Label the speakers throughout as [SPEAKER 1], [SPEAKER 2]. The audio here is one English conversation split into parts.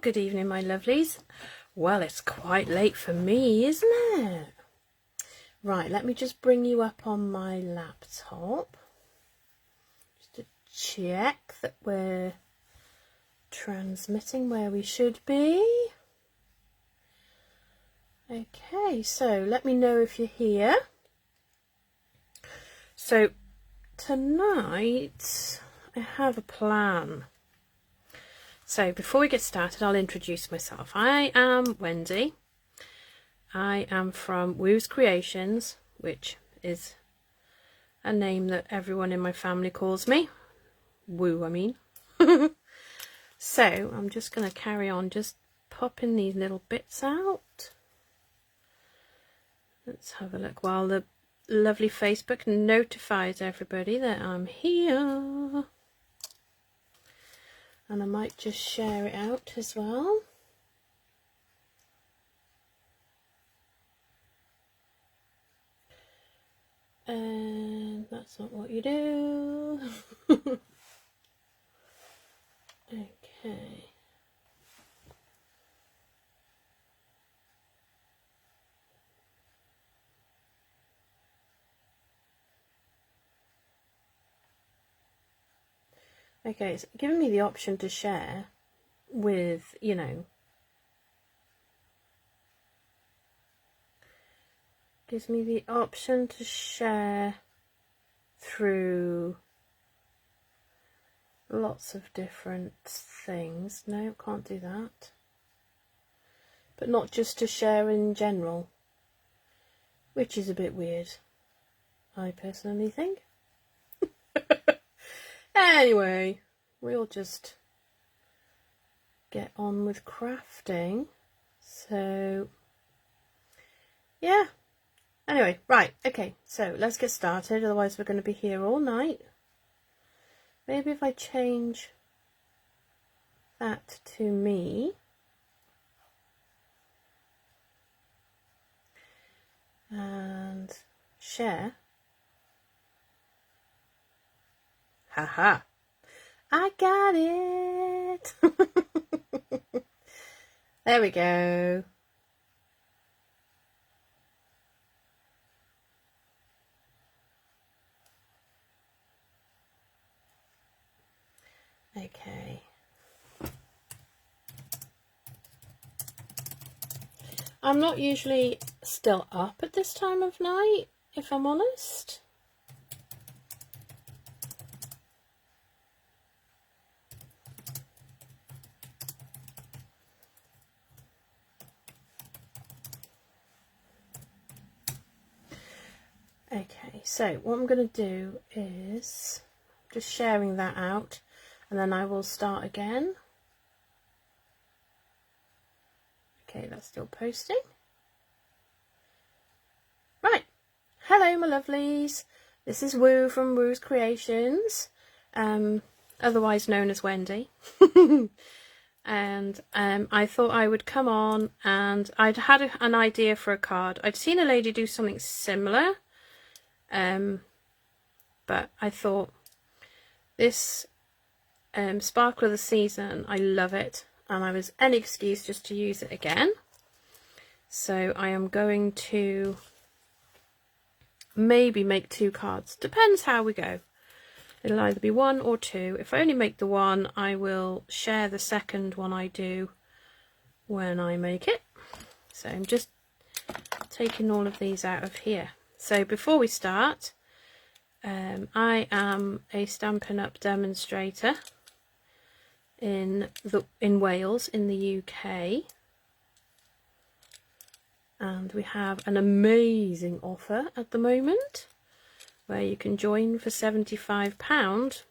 [SPEAKER 1] good evening, my lovelies. Well, it's quite late for me, isn't it? Right, let me just bring you up on my laptop. Just to check that we're transmitting where we should be. Okay, so let me know if you're here. So, tonight I have a plan. So before we get started, I'll introduce myself. I am Wendy. I am from Woo's Creations, which is a name that everyone in my family calls me. Woo, I mean. So I'm just going to carry on just popping these little bits out. Let's have a look while the lovely Facebook notifies everybody that I'm here. And I might just share it out as well. And that's not what you do. Okay. Okay, it's giving me the option to share with, you know, gives me the option to share through lots of different things. No, can't do that. But not just to share in general, which is a bit weird, I personally think. Anyway, we'll just get on with crafting. So, yeah. Anyway, right, okay, so let's get started, otherwise we're going to be here all night. Maybe if I change that to me. And share. Haha. I got it. There we go. Okay. I'm not usually still up at this time of night, if I'm honest. Okay, so what I'm going to do is just sharing that out, and then I will start again. Okay, that's still posting. Right, hello my lovelies. This is Woo from Woo's Creations, otherwise known as Wendy. And I thought I would come on, and I'd had an idea for a card. I'd seen a lady do something similar. But I thought this Sparkle of the Season, I love it, and I was any excuse just to use it again. So I am going to maybe make 2 cards, depends how we go. It'll either be 1 or 2. If I only make the 1, I will share the second one I do when I make it. So I'm just taking all of these out of here. So before we start, I am a Stampin' Up! Demonstrator in Wales, in the UK, and we have an amazing offer at the moment where you can join for £75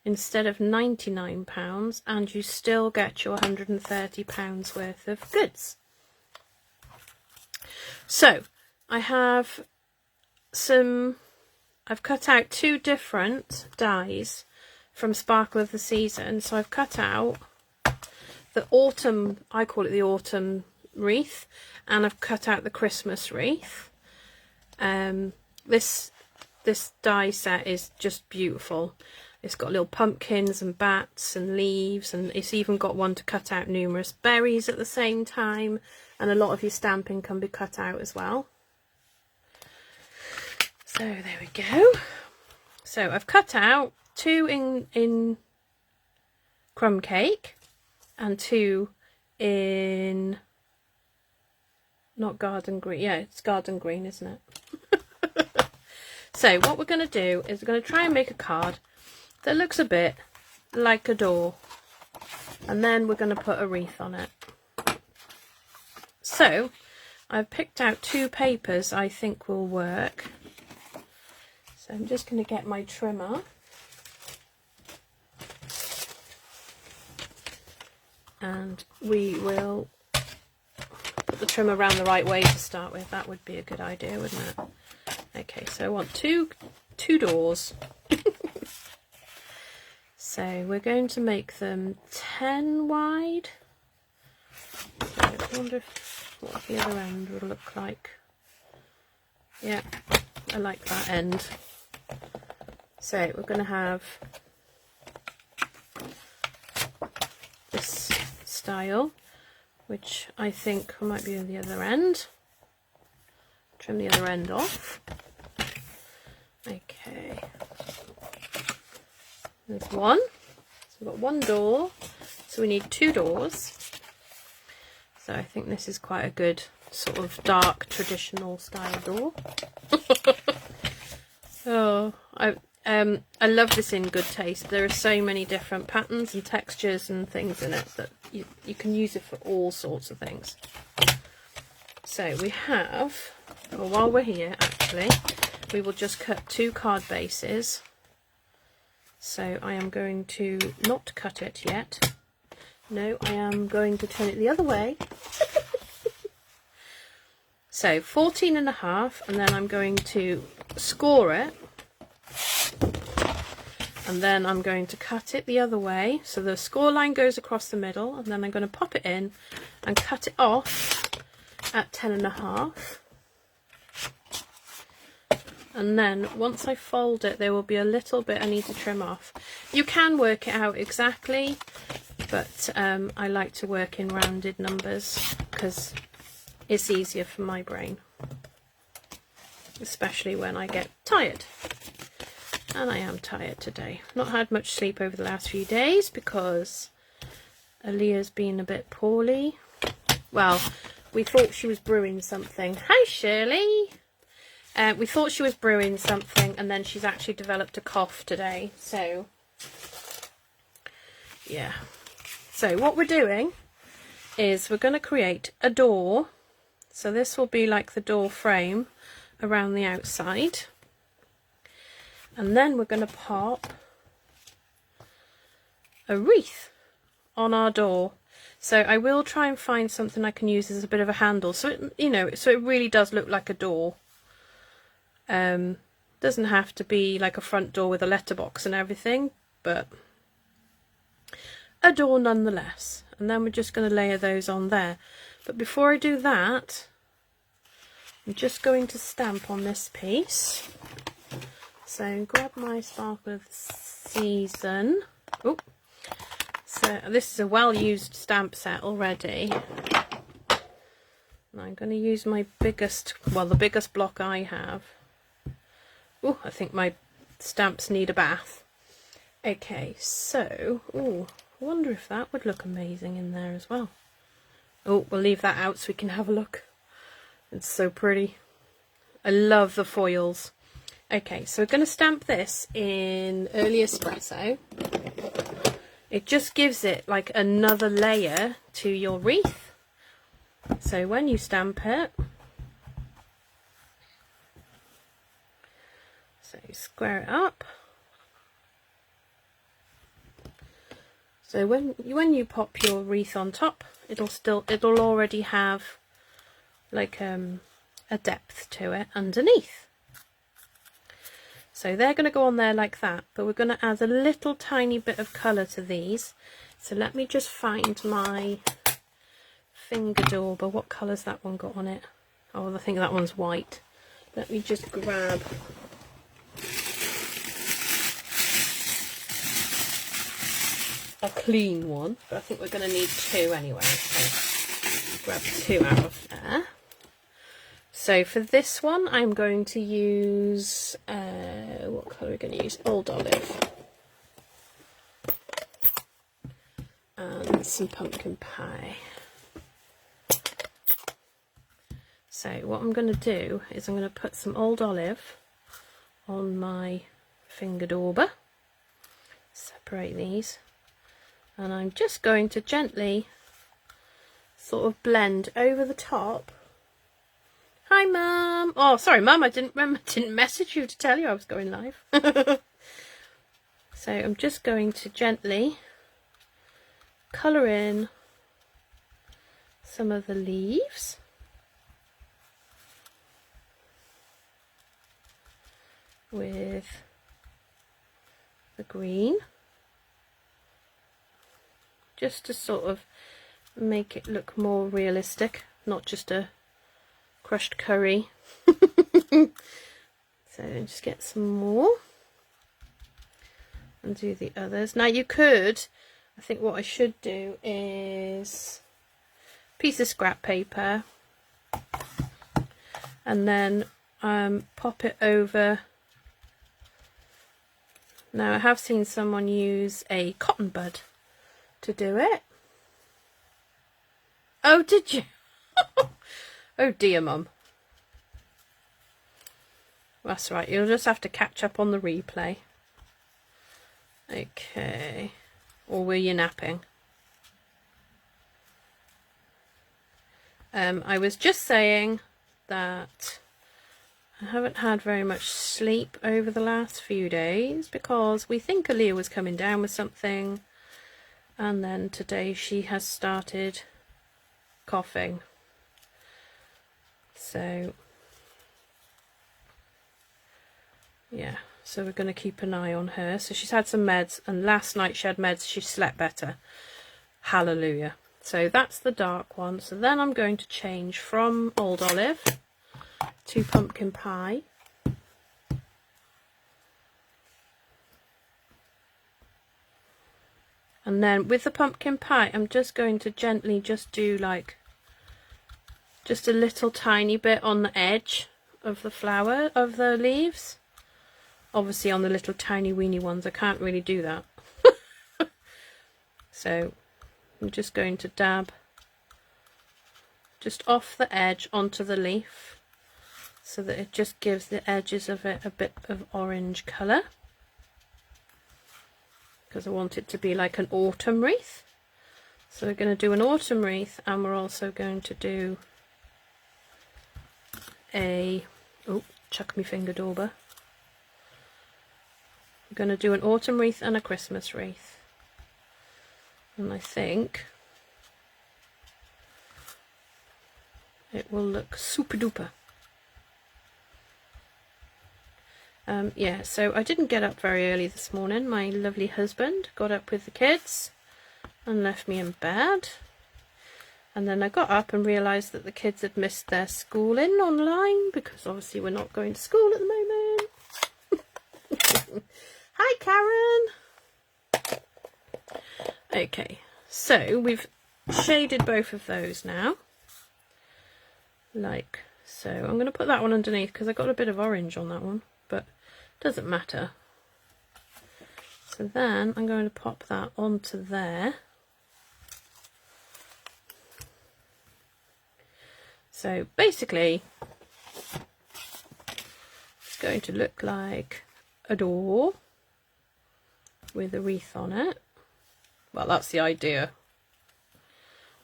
[SPEAKER 1] instead of £99, and you still get your £130 worth of goods. So I have I've cut out 2 different dies from Sparkle of the Season. So I've cut out the autumn, I call it the autumn wreath, and I've cut out the Christmas wreath. This die set is just beautiful. It's got little pumpkins and bats and leaves, and it's even got one to cut out numerous berries at the same time, and a lot of your stamping can be cut out as well. So there we go. So I've cut out 2 in crumb cake and 2 in, not garden green, yeah, it's garden green, isn't it? So what we're going to do is we're going to try and make a card that looks a bit like a door, and then we're going to put a wreath on it. So I've picked out 2 papers I think will work. So I'm just going to get my trimmer. And we will put the trimmer around the right way to start with. That would be a good idea, wouldn't it? Okay, so I want two doors. So we're going to make them 10 wide. So I wonder what the other end will look like. Yeah, I like that end. So we're going to have this style, which I think might be the other end. Trim the other end off. Okay. There's one. So we've got 1 door. So we need 2 doors. So I think this is quite a good sort of dark traditional style door. Oh, I love this in Good Taste. There are so many different patterns and textures and things in it that you can use it for all sorts of things. So we have, well, while we're here actually, we will just cut 2 card bases. So I am going to not cut it yet. No, I am going to turn it the other way. So 14.5, and then I'm going to score it. And then I'm going to cut it the other way. So the score line goes across the middle, and then I'm going to pop it in and cut it off at 10.5. And then once I fold it, there will be a little bit I need to trim off. You can work it out exactly, but I like to work in rounded numbers because it's easier for my brain, especially when I get tired. And I am tired today. Not had much sleep over the last few days because Aaliyah's been a bit poorly. Well, we thought she was brewing something. Hi, Shirley. We thought she was brewing something, and then she's actually developed a cough today. So, yeah. So what we're doing is we're going to create a door. So this will be like the door frame around the outside. And then we're going to pop a wreath on our door. So I will try and find something I can use as a bit of a handle. So it, you know, so it really does look like a door. Doesn't have to be like a front door with a letterbox and everything, but a door nonetheless. And then we're just going to layer those on there. But before I do that, I'm just going to stamp on this piece. So grab my Sparkle of the Season. Oh, so this is a well-used stamp set already. And I'm going to use my biggest, well, the biggest block I have. Oh, I think my stamps need a bath. Okay, so, oh, I wonder if that would look amazing in there as well. Oh, we'll leave that out so we can have a look. It's so pretty. I love the foils. Okay, so we're going to stamp this in Early Espresso. It just gives it like another layer to your wreath. So when you stamp it, so you square it up. So when you pop your wreath on top, it'll already have like a depth to it underneath. So they're going to go on there like that, but we're going to add a little tiny bit of colour to these. So let me just find my finger dauber. What colour's that one got on it? Oh, I think that one's white. Let me just grab a clean one, but I think we're going to need 2 anyway. So grab 2 out of there. So for this one, I'm going to use, what colour are we going to use? Old Olive. And some pumpkin pie. So what I'm going to do is I'm going to put some Old Olive on my finger dauber. Separate these. And I'm just going to gently sort of blend over the top. Hi, Mum. Oh, sorry, Mum. I didn't message you to tell you I was going live. So I'm just going to gently colour in some of the leaves. With the green. Just to sort of make it look more realistic, not just a crushed curry. So just get some more and do the others. Now you could, I think what I should do is a piece of scrap paper and then pop it over. Now I have seen someone use a cotton bud to do it. Oh, did you? Oh dear, Mum. That's right, you'll just have to catch up on the replay. Okay. Or were you napping? I was just saying that I haven't had very much sleep over the last few days because we think Aaliyah was coming down with something, and then today she has started coughing. So yeah, so we're going to keep an eye on her. So she's had some meds, and last night she had meds, she slept better. Hallelujah. So that's the dark one. So then I'm going to change from Old Olive to pumpkin pie. And then with the pumpkin pie, I'm just going to gently just do like just a little tiny bit on the edge of the flower, of the leaves. Obviously on the little tiny weeny ones I can't really do that. So I'm just going to dab just off the edge onto the leaf so that it just gives the edges of it a bit of orange colour, because I want it to be like an autumn wreath. So we're going to do an autumn wreath, and we're also going to do a, oh, chuck me finger dauber. We're going to do an autumn wreath and a Christmas wreath. And I think it will look super duper. Yeah, so I didn't get up very early this morning. My lovely husband got up with the kids and left me in bed. And then I got up and realised that the kids had missed their schooling online, because obviously we're not going to school at the moment. Hi, Karen. Okay, so we've shaded both of those now. Like so. I'm going to put that one underneath because I got a bit of orange on that one, but it doesn't matter. So then I'm going to pop that onto there. So basically it's going to look like a door with a wreath on it. Well, that's the idea.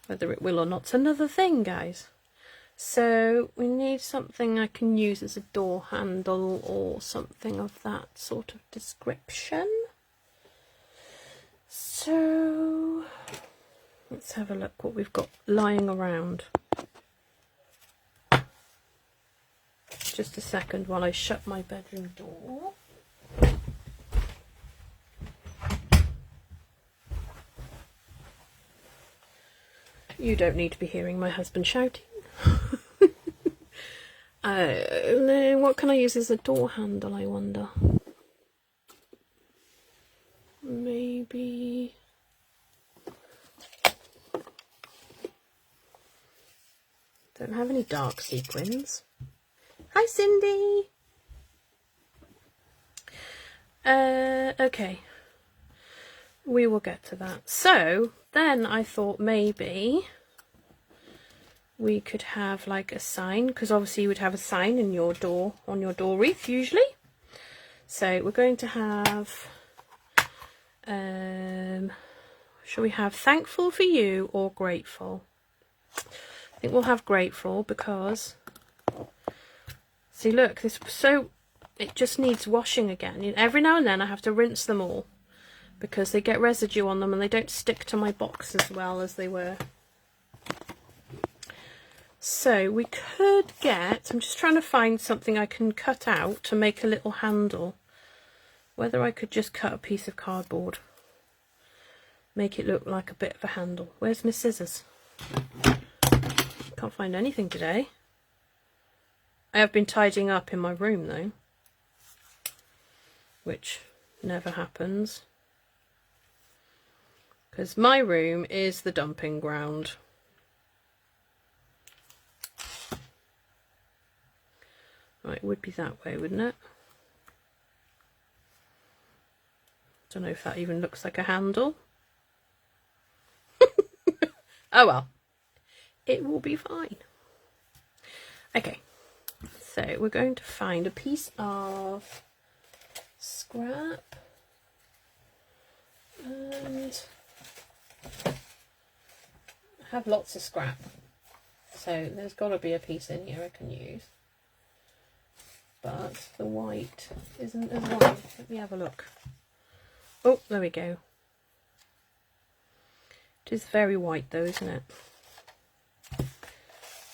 [SPEAKER 1] Whether it will or not's another thing, guys. So we need something I can use as a door handle or something of that sort of description. So let's have a look what we've got lying around. Just a second while I shut my bedroom door. You don't need to be hearing my husband shouting. What can I use as a door handle, I wonder? Maybe Don't have any dark sequins. Hi, Cindy. Okay. We will get to that. So then I thought maybe we could have like a sign, because obviously you would have a sign in your door, on your door wreath usually. So we're going to have, shall we have thankful for you or grateful? I think we'll have grateful because, see, look, it just needs washing again. You know, every now and then I have to rinse them all because they get residue on them and they don't stick to my box as well as they were. So we could get, I'm just trying to find something I can cut out to make a little handle. Whether I could just cut a piece of cardboard, make it look like a bit of a handle. Where's my scissors? Can't find anything today. I have been tidying up in my room though, which never happens, because my room is the dumping ground. Right, it would be that way, wouldn't it? Don't know if that even looks like a handle. Oh well, it will be fine. Okay, so we're going to find a piece of scrap and I have lots of scrap, so there's got to be a piece in here I can use, but the white isn't as white. Let me have a look. Oh, there we go. It is very white though, isn't it?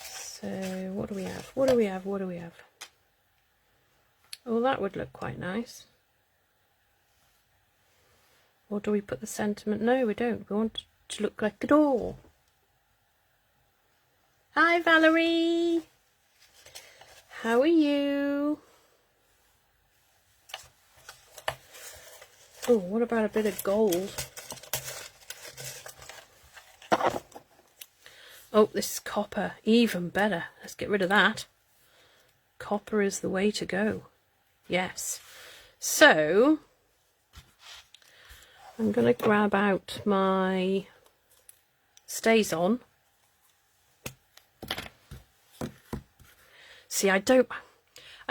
[SPEAKER 1] So what do we have? What do we have? What do we have? Oh, that would look quite nice. Or do we put the sentiment? No, we don't. We want it to look like a door. Hi, Valerie. How are you? Oh, what about a bit of gold? Oh, this is copper. Even better. Let's get rid of that. Copper is the way to go. Yes. So, I'm going to grab out my StazOn. See, I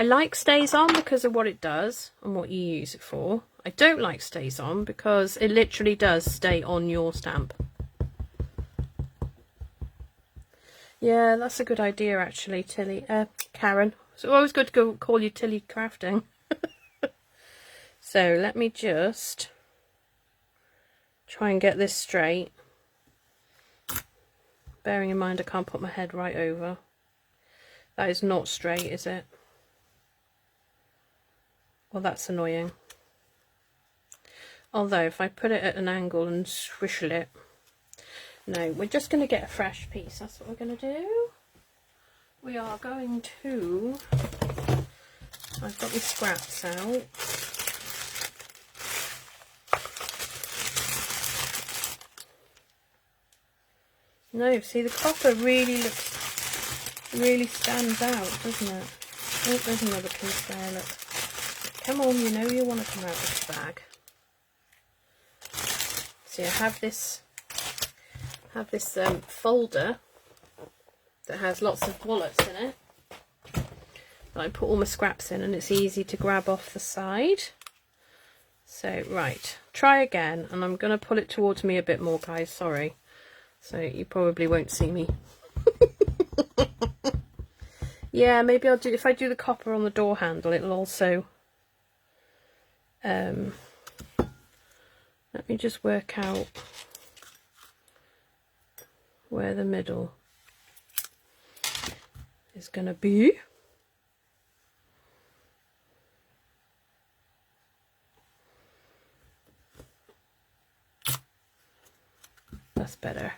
[SPEAKER 1] like StazOn because of what it does and what you use it for. I don't like StazOn because it literally does stay on your stamp. Yeah, that's a good idea actually, Tilly. Karen. It's always good to go call you Tilly Crafting. So let me just try and get this straight. Bearing in mind I can't put my head right over. That is not straight, is it? Well, that's annoying. Although if I put it at an angle and swivel it. No, we're just going to get a fresh piece. That's what we're going to do. We are going to... I've got my scraps out. No, see, the copper really stands out, doesn't it? Oh, there's another piece there, look. Come on, you know you want to come out of the bag. See, I have this folder that has lots of wallets in it that I put all my scraps in, and it's easy to grab off the side. So, right, try again, and I'm going to pull it towards me a bit more, guys, sorry. So you probably won't see me. Yeah, maybe I'll do, if I do the copper on the door handle, it'll also... let me just work out where the middle is going to be. That's better.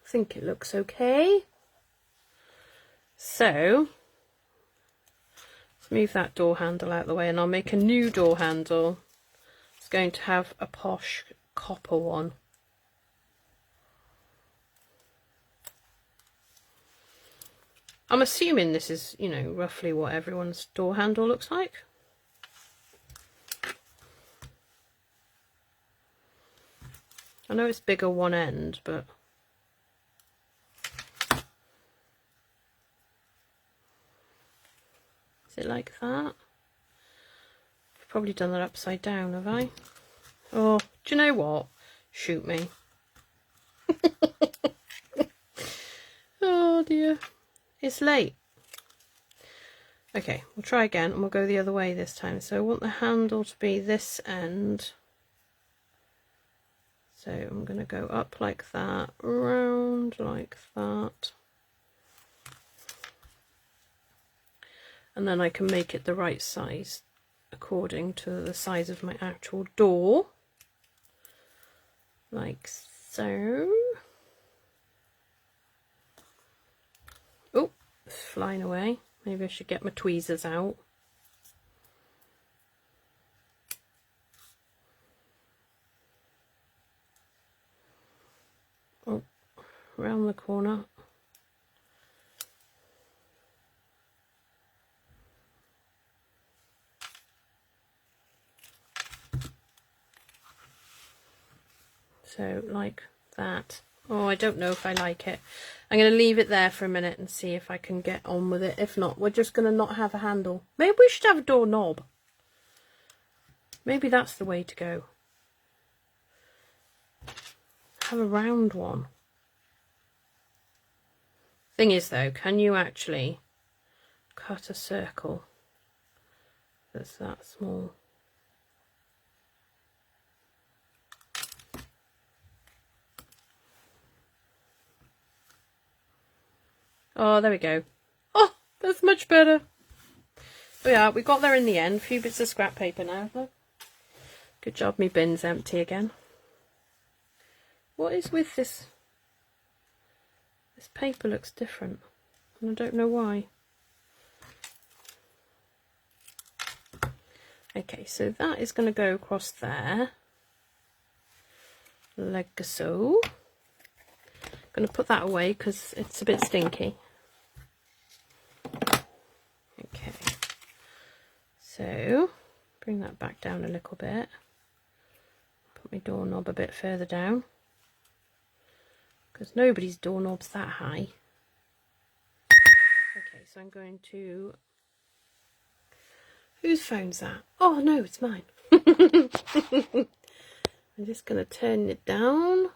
[SPEAKER 1] I think it looks okay. So, let's move that door handle out of the way and I'll make a new door handle. It's going to have a posh copper one. I'm assuming this is, you know, roughly what everyone's door handle looks like. I know it's bigger one end, but is it like that? I've probably done that upside down, have I? Oh, do you know what? Shoot me. Oh dear. It's late. Okay, we'll try again and we'll go the other way this time. So I want the handle to be this end. So I'm going to go up like that, round like that. And then I can make it the right size according to the size of my actual door. Like so. Oh, it's flying away. Maybe I should get my tweezers out. Oh, around the corner. So like that. Oh, I don't know if I like it. I'm going to leave it there for a minute and see if I can get on with it. If not, we're just going to not have a handle. Maybe we should have a door knob. Maybe that's the way to go. Have a round one. Thing is though, can you actually cut a circle that's that small? Oh, there we go. Oh, that's much better. Oh yeah, we got there in the end. A few bits of scrap paper now though. Good job, my bin's empty again. What is with this? This paper looks different, and I don't know why. Okay, so that is going to go across there, like so. I'm going to put that away because it's a bit stinky. Okay, so bring that back down a little bit. Put my doorknob a bit further down, because nobody's doorknob's that high. Okay, so I'm going to... Whose phone's that? Oh no, it's mine. I'm just going to turn it down.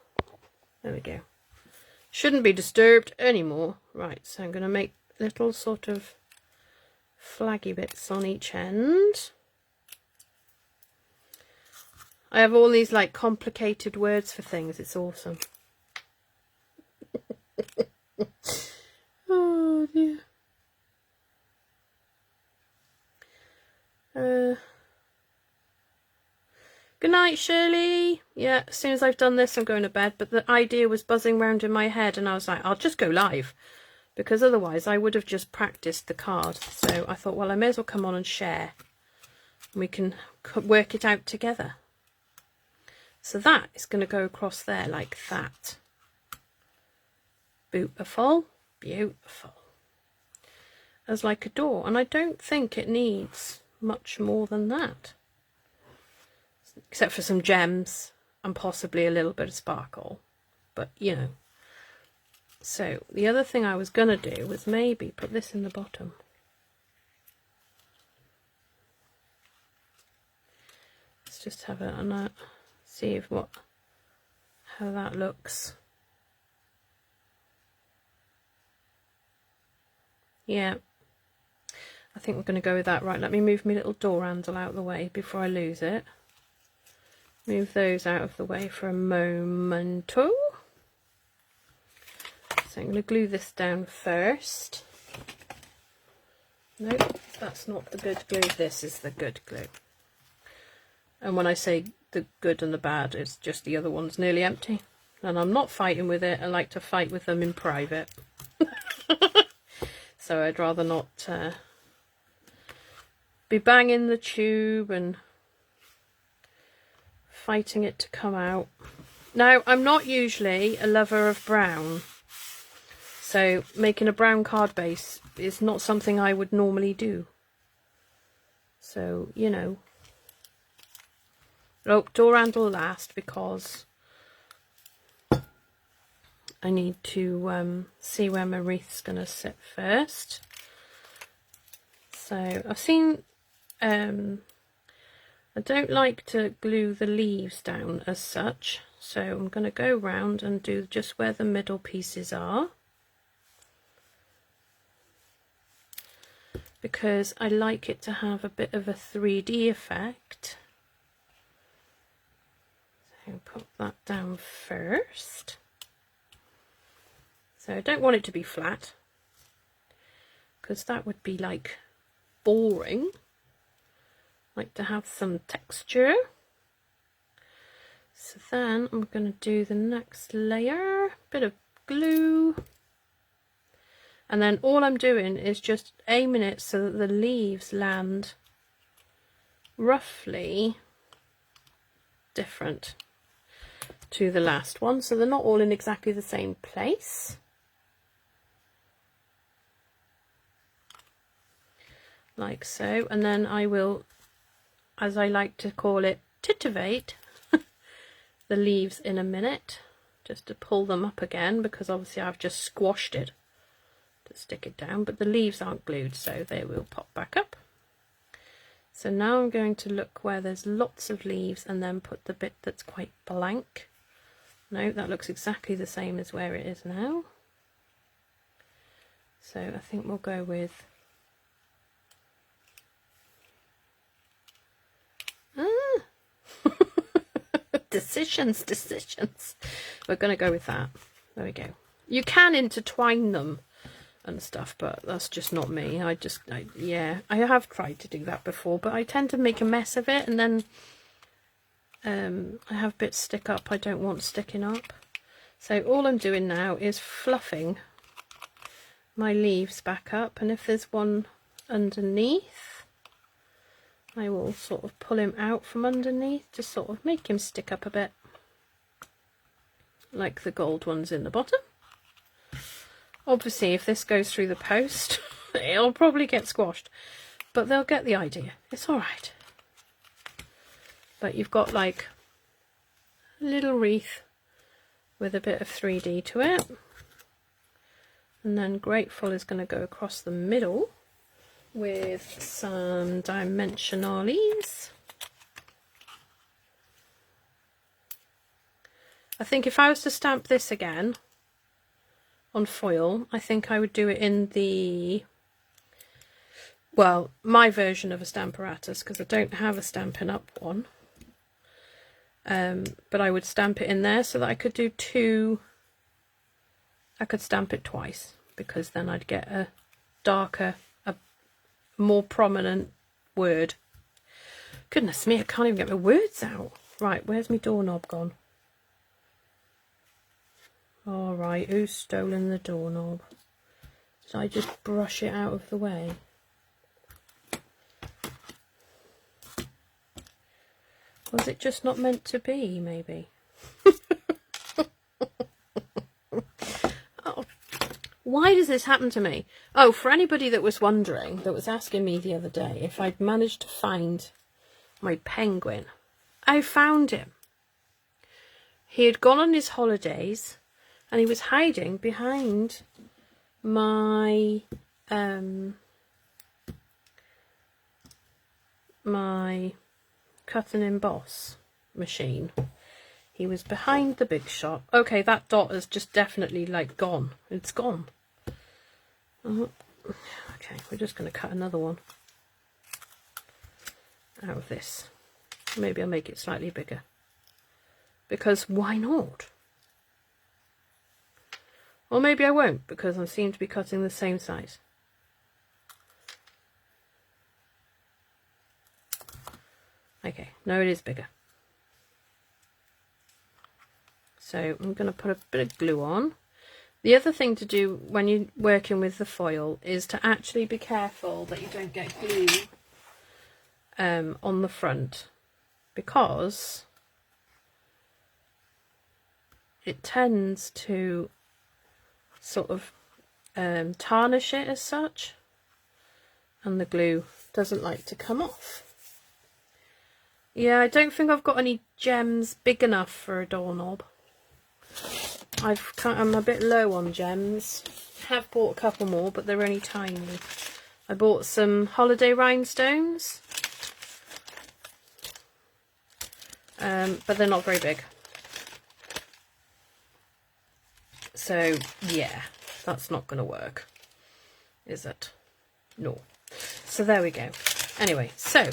[SPEAKER 1] There we go. Shouldn't be disturbed anymore. Right, so I'm going to make little sort of flaggy bits on each end. I have all these like complicated words for things. It's awesome. Oh dear. Good night, Shirley. Yeah, as soon as I've done this, I'm going to bed. But the idea was buzzing round in my head, and I was like, I'll just go live, because otherwise I would have just practiced the card. So I thought, well, I may as well come on and share. We can work it out together. So that is going to go across there like that. Beautiful, beautiful. As like a door, and I don't think it needs much more than that, except for some gems and possibly a little bit of sparkle, but you know. So the other thing I was gonna do was maybe put this in the bottom. Let's just have it on that, see if how that looks. Yeah, I think we're going to go with that. Right, let me move my little door handle out of the way before I lose it. Move those out of the way for a momento. So I'm going to glue this down first. Nope, that's not the good glue. This is the good glue. And when I say the good and the bad, it's just the other one's nearly empty. And I'm not fighting with it. I like to fight with them in private. So I'd rather not be banging the tube and fighting it to come out. Now, I'm not usually a lover of brown, so making a brown card base is not something I would normally do. So, you know. Oh, door handle last because I need to see where my wreath's going to sit first. So I've seen, I don't like to glue the leaves down as such, so I'm going to go round and do just where the middle pieces are, because I like it to have a bit of a 3D effect. So put that down first. So I don't want it to be flat, because that would be like boring. I like to have some texture. So then I'm going to do the next layer, bit of glue, and then all I'm doing is just aiming it so that the leaves land roughly different to the last one, so they're not all in exactly the same place. Like so, and then I will, as I like to call it, titivate the leaves in a minute, just to pull them up again, because obviously I've just squashed it to stick it down, but the leaves aren't glued, so they will pop back up. So now I'm going to look where there's lots of leaves and then put the bit that's quite blank. No, that looks exactly the same as where it is now. So I think we'll go with decisions. We're going to go with that. There we go. You can intertwine them and stuff, but that's just not me. Yeah, I have tried to do that before, but I tend to make a mess of it, and then I have bits stick up I don't want sticking up. So all I'm doing now is fluffing my leaves back up, and if there's one underneath, I will sort of pull him out from underneath to sort of make him stick up a bit, like the gold ones in the bottom. Obviously, if this goes through the post, it'll probably get squashed, but they'll get the idea. It's all right. But you've got like a little wreath with a bit of 3D to it. And then Grateful is going to go across the middle with some dimensionalies. I think if I was to stamp this again on foil, I think I would do it in the, well, my version of a Stamparatus, because I don't have a Stampin' Up one. But I would stamp it in there so that I could do two. I could stamp it twice, because then I'd get a darker, a more prominent word. Goodness me, I can't even get my words out. Right, where's my doorknob gone? All right, who's stolen the doorknob? Did I just brush it out of the way? Was it just not meant to be, maybe? Oh, why does this happen to me? Oh, for anybody that was wondering, that was asking me the other day if I'd managed to find my penguin, I found him. He had gone on his holidays and he was hiding behind my my cut and emboss machine. He was behind the big shot. Okay, that dot is just definitely like gone. It's gone. Okay, we're just going to cut another one out of this. Maybe I'll make it slightly bigger, because why not? Or maybe I won't, because I seem to be cutting the same size. Okay, no, it is bigger. So I'm going to put a bit of glue on. The other thing to do when you're working with the foil is to actually be careful that you don't get glue on the front, because it tends to sort of tarnish it as such, and the glue doesn't like to come off. Yeah, I don't think I've got any gems big enough for a doorknob. I'm a bit low on gems. Have bought a couple more, but they're only tiny. I bought some holiday rhinestones, but they're not very big. So yeah, that's not going to work, is it? No. So there we go. Anyway, so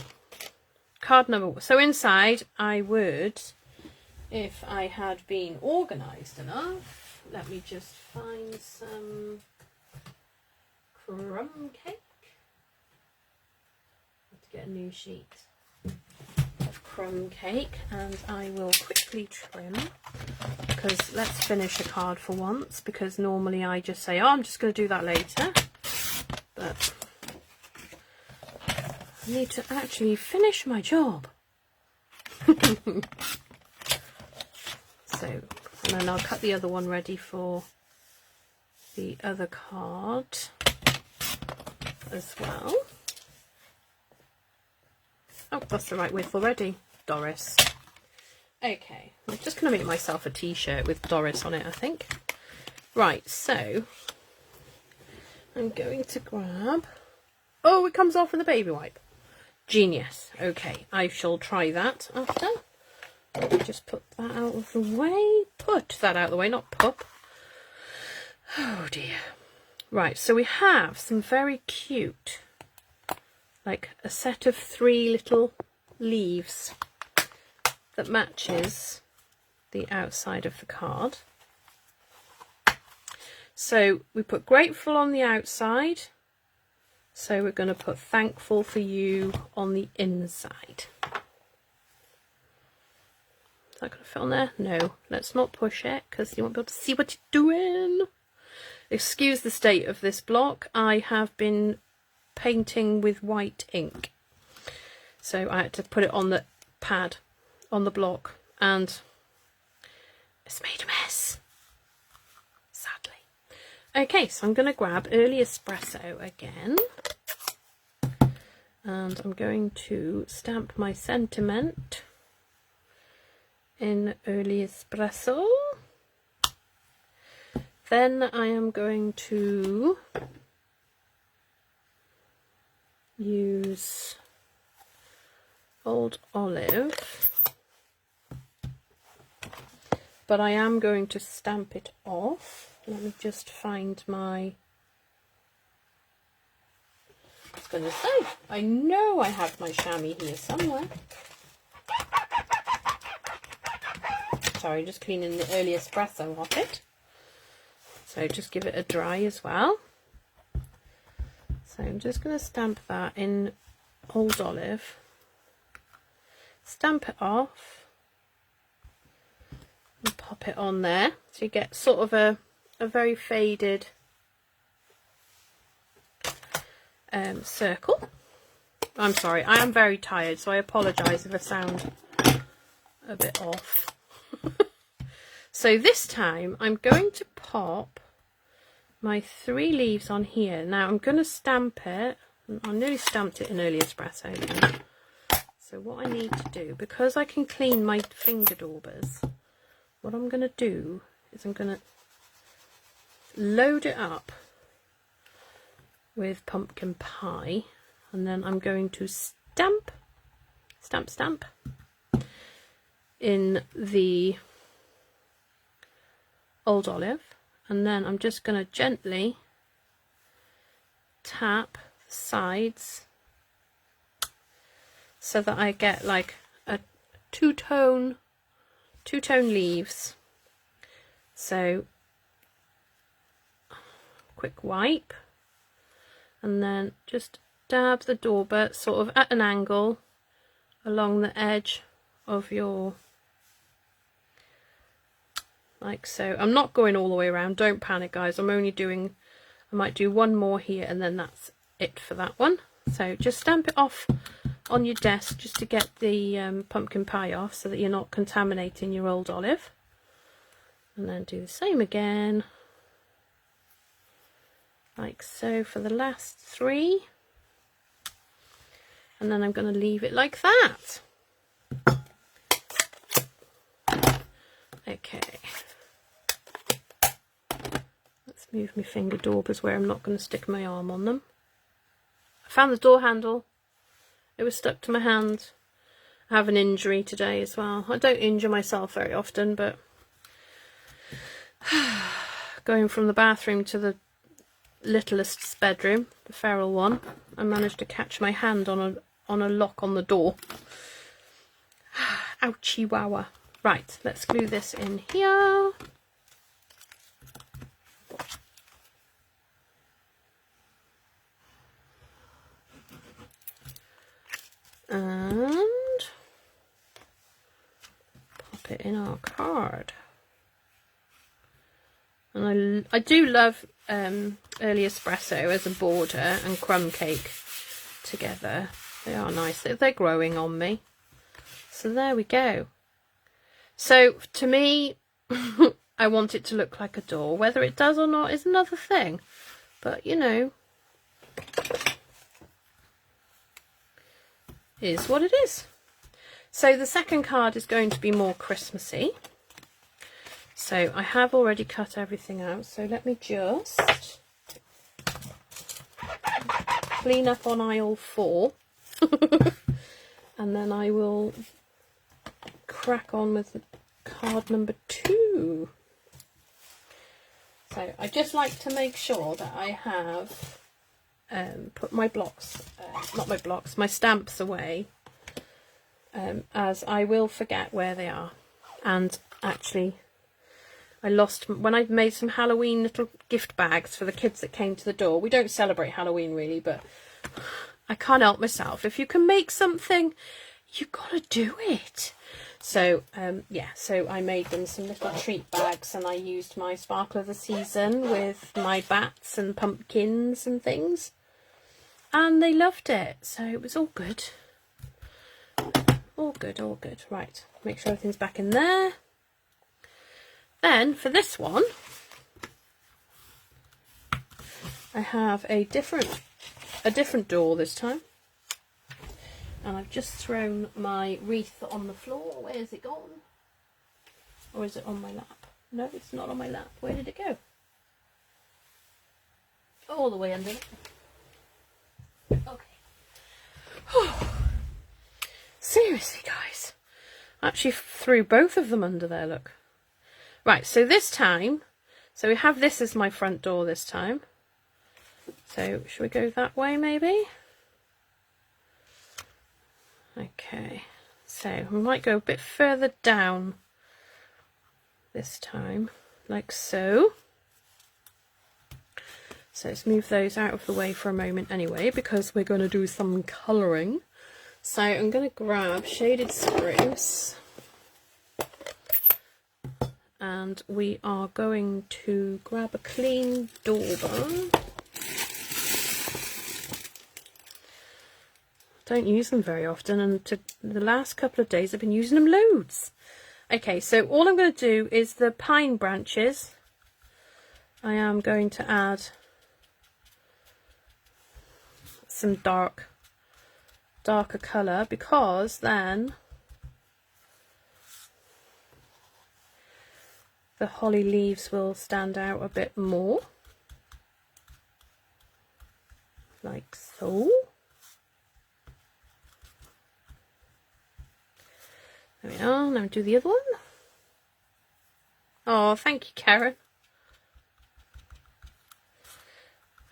[SPEAKER 1] card number one. So inside I would, if I had been organised enough, let me just find some crumb cake. Let's get a new sheet of crumb cake, and I will quickly trim, because let's finish a card for once, because normally I just say, oh, I'm just going to do that later, but I need to actually finish my job. So, and then I'll cut the other one ready for the other card as well. Oh, that's the right width already, Doris. Okay, I'm just going to make myself a t-shirt with Doris on it, I think. Right, so I'm going to grab... Oh, it comes off with a baby wipe. Genius. Okay, I shall try that after. Let me just put that out of the way. Put that out of the way, not pop. Oh dear. Right, so we have some very cute, like a set of 3 little leaves that matches the outside of the card. So we put grateful on the outside. So we're going to put thankful for you on the inside. Is that going to fit on there? No, let's not push it because you won't be able to see what you're doing. Excuse the state of this block. I have been painting with white ink. So I had to put it on the pad, on the block, and it's made a mess, sadly. Okay, so I'm going to grab Early Espresso again. And I'm going to stamp my sentiment in Early Espresso. Then I am going to use Old Olive, but I am going to stamp it off. Let me just find my... I was going to say, I know I have my chamois here somewhere. Sorry, just cleaning the Early Espresso off it. So just give it a dry as well. So I'm just going to stamp that in Old Olive. Stamp it off. And pop it on there. So you get sort of a very faded circle. I'm sorry, I am very tired, so I apologise if I sound a bit off. So this time I'm going to pop my 3 leaves on here. Now I'm going to stamp it. I nearly stamped it in Early Espresso again. So what I need to do, because I can clean my finger daubers, what I'm going to do is I'm going to load it up with pumpkin pie, and then I'm going to stamp in the Old Olive, and then I'm just going to gently tap the sides so that I get like a two-tone leaves. So quick wipe, and then just dab the dauber sort of at an angle along the edge of your, like so. I'm not going all the way around, don't panic guys, I'm only doing, I might do one more here and then that's it for that one. So just stamp it off on your desk just to get the pumpkin pie off so that you're not contaminating your Old Olive. And then do the same again like so for the last 3, and then I'm going to leave it like that. Okay, let's move my finger daubers where I'm not going to stick my arm on them. I found the door handle, it was stuck to my hand. I have an injury today as well. I don't injure myself very often, but going from the bathroom to the littlest's bedroom, the feral one, I managed to catch my hand on a lock on the door. Ouchie wowa. Right, let's glue this in here. And pop it in our card. And I do love early espresso as a border and crumb cake together. They are nice. They're growing on me. So there we go. So to me, I want it to look like a door. Whether it does or not is another thing. But you know, is what it is. So the second card is going to be more Christmassy. So I have already cut everything out. So let me just clean up on aisle 4. And then I will crack on with card number 2. So I just like to make sure that I have put my blocks, my stamps away, as I will forget where they are. And actually, I lost, when I made some Halloween little gift bags for the kids that came to the door. We don't celebrate Halloween really, but I can't help myself. If you can make something, you gotta do it. So yeah, so I made them some little treat bags, and I used my Sparkle of the Season with my bats and pumpkins and things, and they loved it. So it was all good. All good, all good. Right, make sure everything's back in there. Then for this one, I have a different door this time. And I've just thrown my wreath on the floor. Where is it gone? Or is it on my lap? No, it's not on my lap. Where did it go? All the way under it. Okay. Seriously, guys. I actually threw both of them under there, look. Right, so this time, so we have this as my front door this time. So, should we go that way maybe? Okay, so we might go a bit further down this time, like so. So let's move those out of the way for a moment anyway, because we're going to do some colouring. So I'm going to grab Shaded Spruce, and we are going to grab a clean dauber. Don't use them very often, and the last couple of days I've been using them loads. Okay, so all I'm going to do is the pine branches. I am going to add some darker colour, because then the holly leaves will stand out a bit more, like so. There we are. Now do the other one. Oh, thank you, Karen.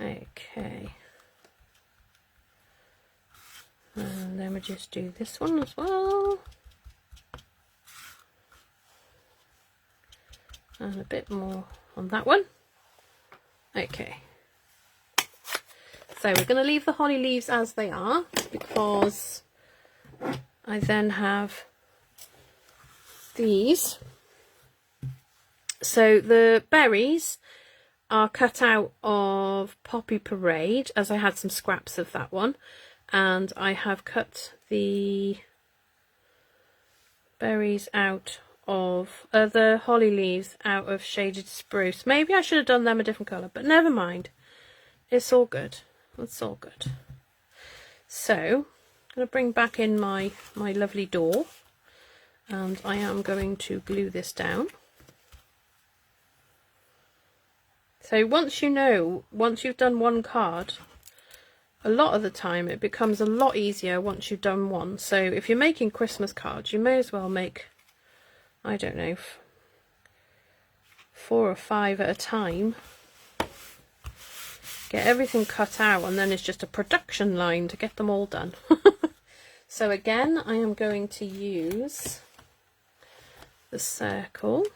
[SPEAKER 1] Okay. And then we just do this one as well. And a bit more on that one. Okay. So we're going to leave the holly leaves as they are, because I then have these. So the berries are cut out of Poppy Parade, as I had some scraps of that one, and I have cut the berries out of the holly leaves out of Shaded Spruce. Maybe I should have done them a different colour, but never mind. it's all good. It's all good. So I'm going to bring back in my lovely door, and I am going to glue this down. So once you've done one card, a lot of the time it becomes a lot easier once you've done one. So if you're making Christmas cards, you may as well make, I don't know, 4 or 5 at a time. Get everything cut out, and then it's just a production line to get them all done. So again, I am going to use the circle.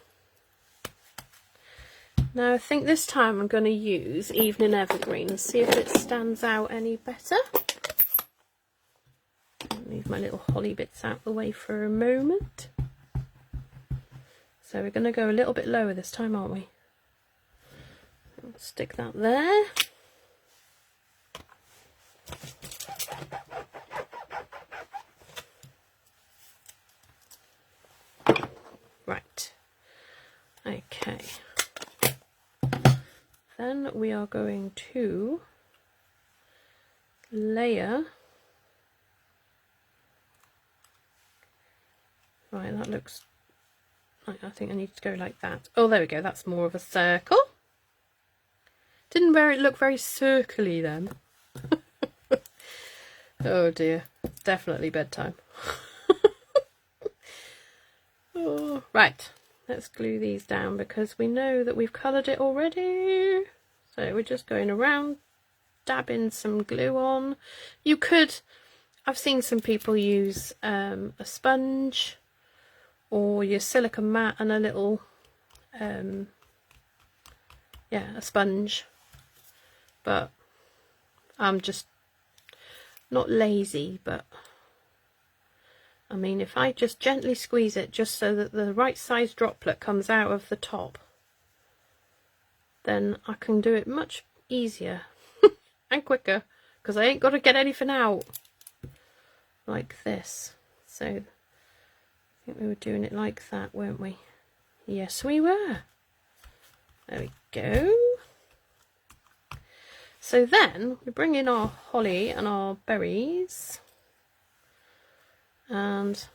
[SPEAKER 1] Now I think this time I'm going to use Evening Evergreen and see if it stands out any better. Leave my little holly bits out of the way for a moment. So we're going to go a little bit lower this time, aren't we? Stick that there. Right. Okay. Then we are going to layer. Right, that looks, I think I need to go like that. Oh, there we go, that's more of a circle. Didn't look very circly then. Oh dear, definitely bedtime. Oh, right, let's glue these down because we know that we've coloured it already. So we're just going around, dabbing some glue on. You could, I've seen some people use a sponge or your silicone mat and a little, a sponge. But I'm just not lazy, but I mean, if I just gently squeeze it just so that the right size droplet comes out of the top, then I can do it much easier and quicker, because I ain't got to get anything out like this. So I think we were doing it like that, weren't we? Yes, we were. There we go. So then we bring in our holly and our berries, and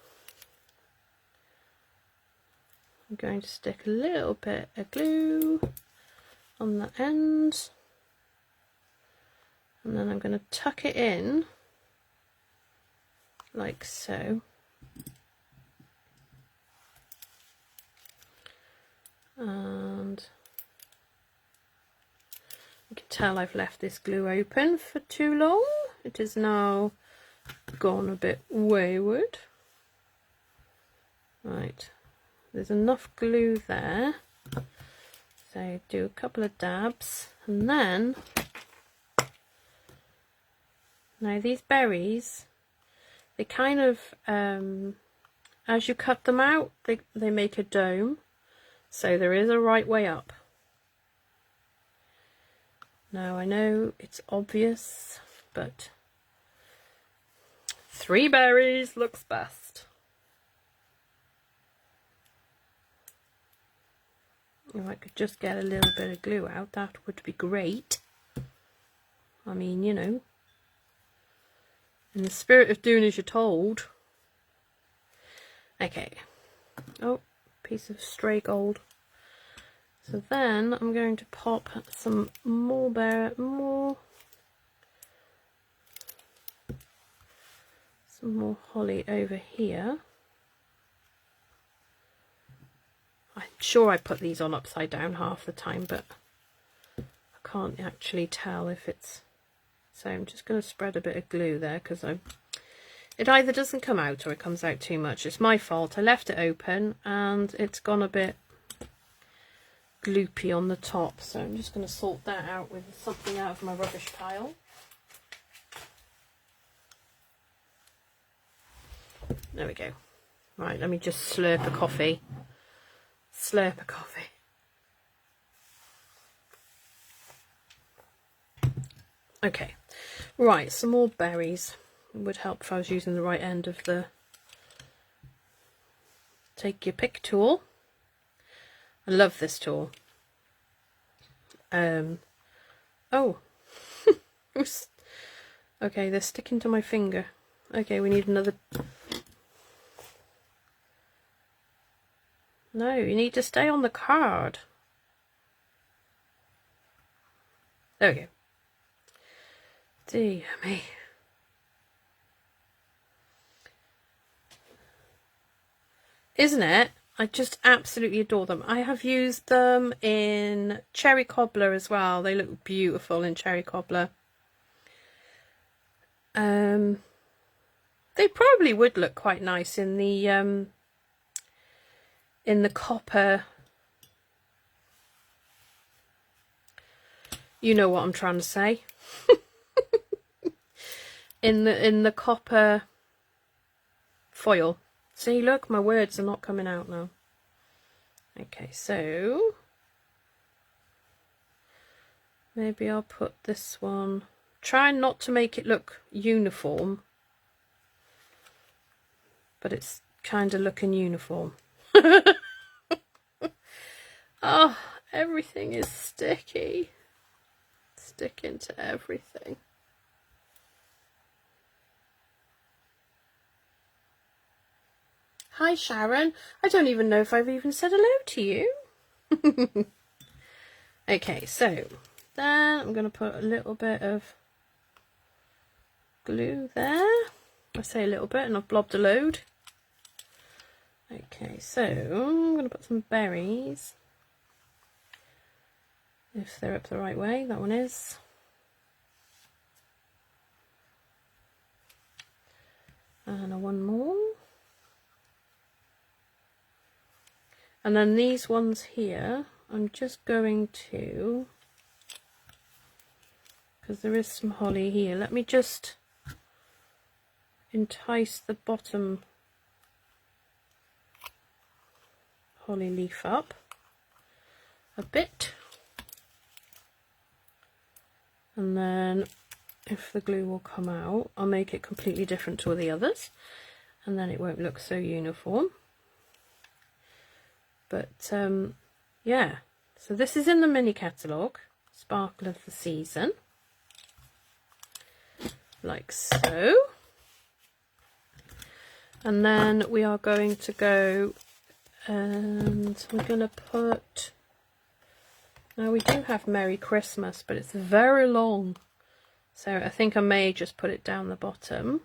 [SPEAKER 1] I'm going to stick a little bit of glue on the end, and then I'm going to tuck it in like so. And you can tell I've left this glue open for too long. It is now gone a bit wayward. Right, there's enough glue there. So do a couple of dabs, and then now these berries, they kind of as you cut them out, they make a dome. So there is a right way up. Now I know it's obvious, but 3 berries looks best. If I could just get a little bit of glue out, that would be great. I mean, you know, in the spirit of doing as you're told. Okay. Oh, piece of stray gold. So then I'm going to pop some more holly over here. I'm sure I put these on upside down half the time, but I can't actually tell if it's, so I'm just going to spread a bit of glue there, because it either doesn't come out or it comes out too much. It's my fault. I left it open and it's gone a bit gloopy on the top, so I'm just going to sort that out with something out of my rubbish pile. There we go. Right, let me just slurp a coffee. Slurp a coffee. Okay, right, some more berries. It would help if I was using the right end of the take your pick tool. I love this tool. Oh, Okay, they're sticking to my finger. Okay, we need another. No, you need to stay on the card. There we go. Dear me. Isn't it? I just absolutely adore them. I have used them in cherry cobbler as well. They look beautiful in cherry cobbler. They probably would look quite nice in the copper. You know what I'm trying to say. in the copper foil. See, look, my words are not coming out now. Okay, so maybe I'll put this one. Try not to make it look uniform, but it's kind of looking uniform. Oh, everything is sticky. Sticking to everything. Hi Sharon, I don't even know if I've even said hello to you. Okay, so then I'm going to put a little bit of glue there. I say a little bit and I've blobbed a load. Okay, so I'm going to put some berries. If they're up the right way, that one is. And one more. And then these ones here, I'm just going to, because there is some holly here, let me just entice the bottom holly leaf up a bit. And then if the glue will come out, I'll make it completely different to the others, and then it won't look so uniform. But yeah, so this is in the mini catalogue, Sparkle of the Season, like so. And then we are going to go and we're going to put, now we do have Merry Christmas, but it's very long, so I think I may just put it down the bottom.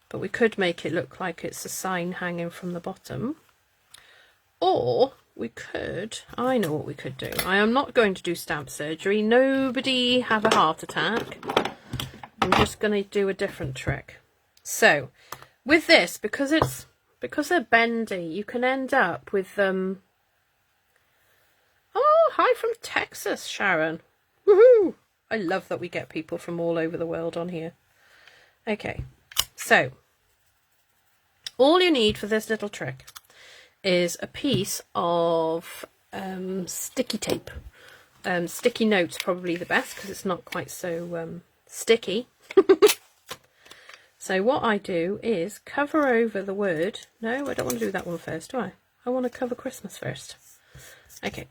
[SPEAKER 1] But we could make it look like it's a sign hanging from the bottom. Or we could, I know what we could do. I am not going to do stamp surgery. Nobody have a heart attack. I'm just going to do a different trick. So with this, because they're bendy, you can end up with oh, hi from Texas, Sharon. Woohoo! I love that we get people from all over the world on here. Okay, so all you need for this little trick is a piece of sticky tape. Sticky note's probably the best because it's not quite so sticky. So what I do is cover over the word. No, I don't want to do that one first, do I? I want to cover Christmas first. Okay.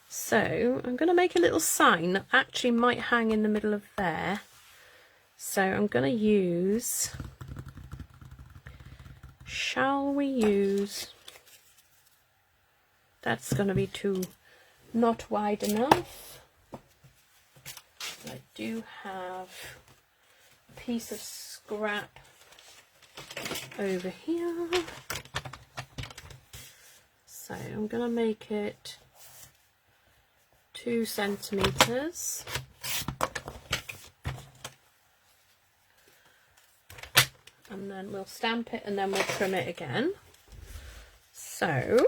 [SPEAKER 1] So I'm going to make a little sign that actually might hang in the middle of there. So I'm going to use... Shall we use, that's going to be too not wide enough. I do have a piece of scrap over here, so I'm going to make it 2 centimeters. And then we'll stamp it and then we'll trim it again. So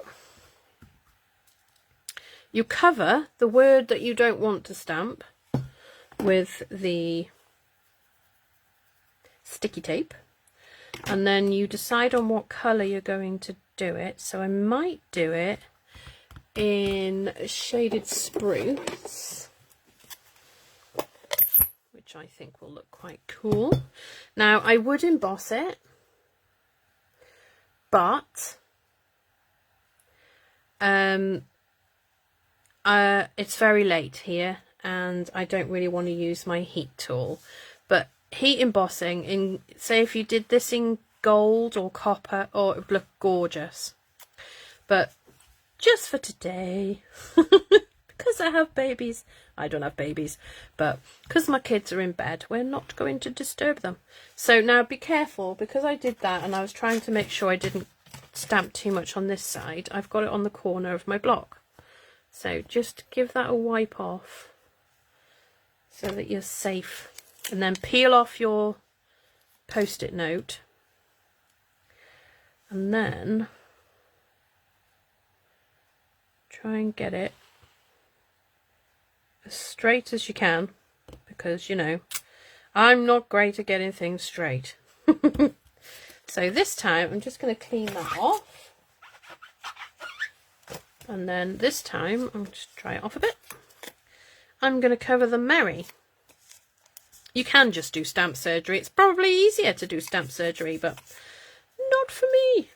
[SPEAKER 1] you cover the word that you don't want to stamp with the sticky tape, and then you decide on what colour you're going to do it. So I might do it in Shaded Spruce, which I think will look quite cool. Now I would emboss it, but it's very late here and I don't really want to use my heat tool. But heat embossing, say if you did this in gold or copper, it would look gorgeous. But just for today, because I have babies, I don't have babies, but because my kids are in bed, we're not going to disturb them. So now be careful, because I did that and I was trying to make sure I didn't stamp too much on this side. I've got it on the corner of my block. So just give that a wipe off so that you're safe. And then peel off your post-it note. And then try and get it as straight as you can, because, you know, I'm not great at getting things straight. So this time I'm just going to clean that off. And then this time, I'll just dry it off a bit. I'm going to cover the Mary. You can just do stamp surgery. It's probably easier to do stamp surgery, but not for me,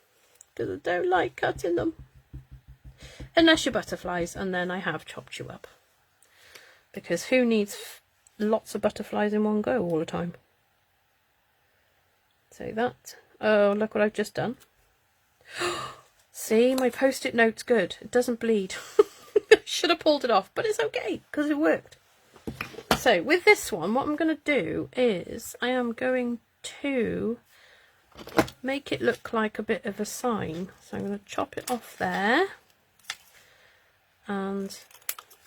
[SPEAKER 1] because I don't like cutting them. Unless you're butterflies, and then I have chopped you up. Because who needs lots of butterflies in one go all the time? So that. Oh, look what I've just done. See, my post-it note's good. It doesn't bleed. Should have pulled it off, but it's okay because it worked. So with this one, what I'm going to do is I am going to make it look like a bit of a sign. So I'm going to chop it off there and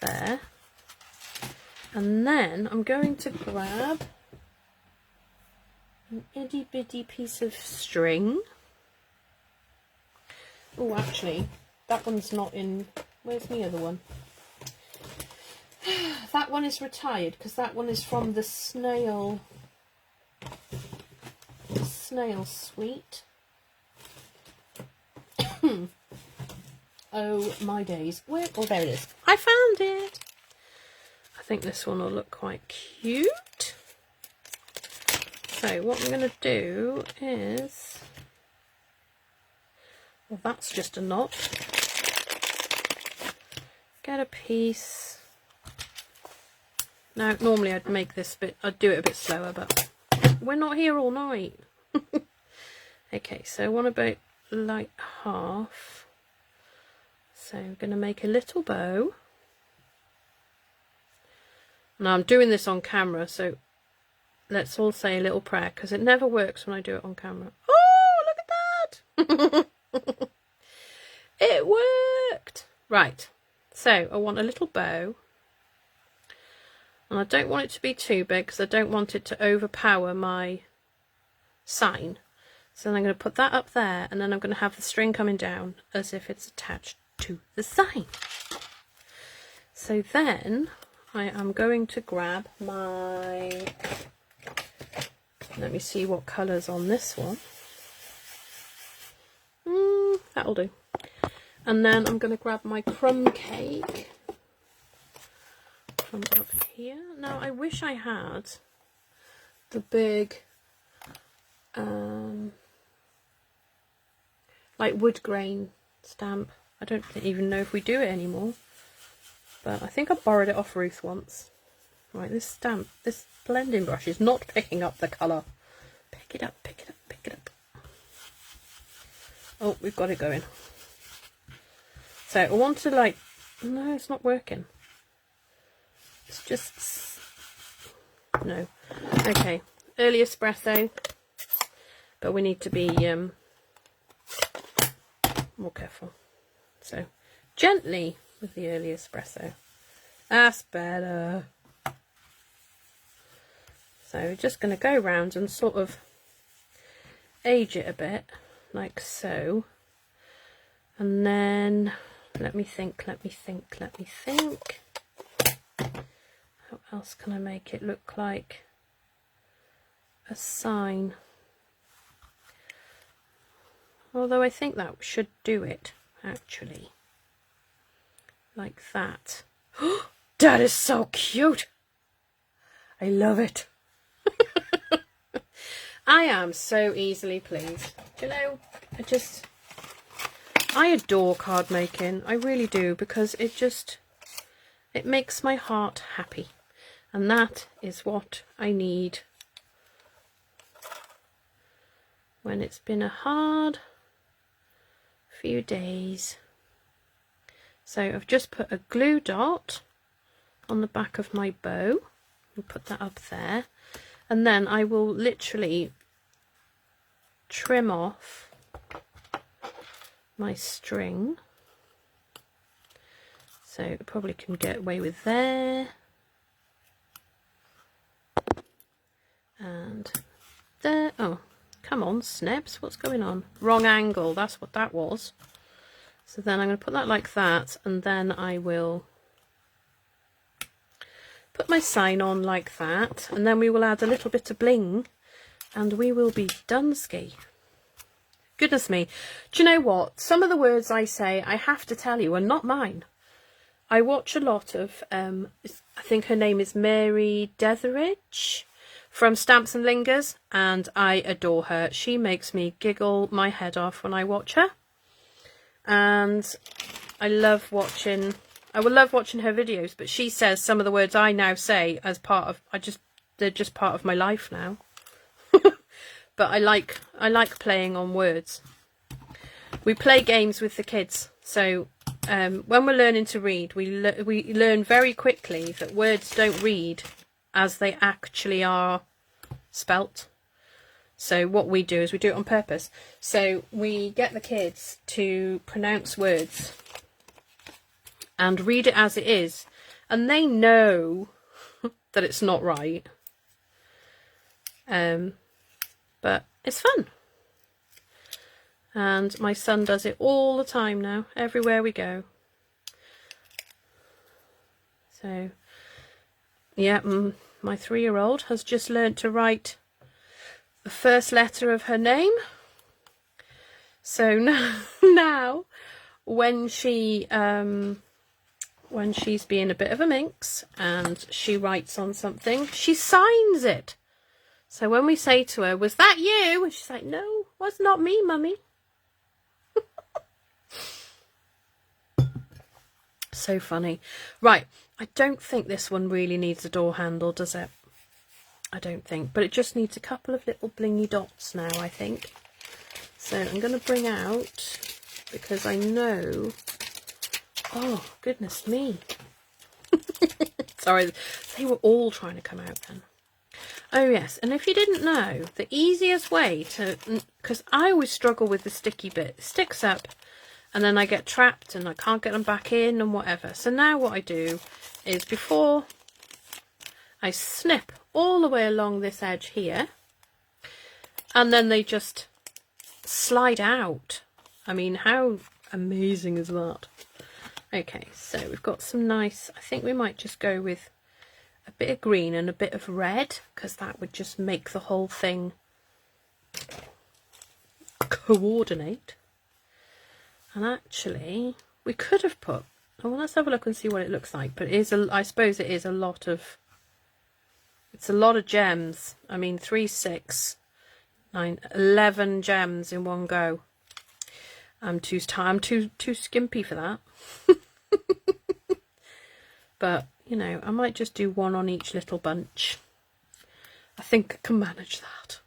[SPEAKER 1] there. And then I'm going to grab an itty bitty piece of string. Oh, actually, that one's not in. Where's the other one? That one is retired because that one is from the snail suite. Oh my days. Where? Oh, there it is. I found it. I think this one will look quite cute. So what I'm going to do is, well, that's just a knot. Get a piece. Now, normally I'd make this bit, I'd do it a bit slower, but we're not here all night. Okay, so I want about like half. So I'm going to make a little bow. Now I'm doing this on camera, so let's all say a little prayer, because it never works when I do it on camera. Oh, look at that! It worked! Right, so I want a little bow. And I don't want it to be too big, because I don't want it to overpower my sign. So then I'm going to put that up there, and then I'm going to have the string coming down as if it's attached to the sign. So then I am going to grab my, let me see what colour's on this one. That'll do. And then I'm going to grab my crumb cake from up here. Now I wish I had the big like wood grain stamp. I don't even know if we do it anymore, but I think I borrowed it off Ruth once. Right, this stamp, this blending brush is not picking up the colour. Pick it up, pick it up, pick it up. Oh, we've got it going. So I want to like, no, it's not working. It's just, no. Okay, early espresso, but we need to be more careful. So gently with the early espresso. That's better. So we're just going to go round and sort of age it a bit, like so. And then, let me think. How else can I make it look like a sign? Although I think that should do it, actually. Like that. That is so cute! I love it. I am so easily pleased. Do you know, I adore card making. I really do, because it just, It makes my heart happy. And that is what I need when it's been a hard few days. So I've just put a glue dot on the back of my bow and put that up there, and then I will literally trim off my string, so I probably can get away with there and there. Oh, come on, Snebs, what's going on? Wrong angle, that's what that was. So then I'm going to put that like that, and then I will put my sign on like that, and then we will add a little bit of bling, and we will be done ski. Goodness me. Do you know what? Some of the words I say, I have to tell you, are not mine. I watch a lot of, I think her name is Mary Detheridge from Stamps and Lingers, and I adore her. She makes me giggle my head off when I watch her. And I love watching, I will love watching her videos, but she says some of the words I now say as part of, they're just part of my life now. But I like playing on words. We play games with the kids, so when we're learning to read, we learn very quickly that words don't read as they actually are spelt. So what we do is we do it on purpose. So we get the kids to pronounce words and read it as it is, and they know that it's not right. But it's fun. And my son does it all the time now, everywhere we go. So, yeah, my 3-year-old has just learnt to write the first letter of her name. So now when she's being a bit of a minx and she writes on something, she signs it. So when we say to her, "Was that you?" and she's like, "No, was not me, mummy." So funny. Right, I don't think this one really needs a door handle, does it? I don't think, but it just needs a couple of little blingy dots now, I think. So I'm going to bring out, because I know, oh goodness me. Sorry, they were all trying to come out then. Oh yes, and if you didn't know, the easiest way to, because I always struggle with the sticky bit, it sticks up and then I get trapped and I can't get them back in and whatever. So now what I do is, before I snip all the way along this edge here, and then they just slide out. I mean, how amazing is that? Okay, so we've got some nice, I think we might just go with a bit of green and a bit of red, because that would just make the whole thing coordinate. And actually, we could have put, oh, well, let's have a look and see what it looks like. But it is, I suppose it is a lot of, it's a lot of gems. I mean, 3, 6, 9, 11 gems in one go. I'm too skimpy for that. But, you know, I might just do one on each little bunch. I think I can manage that.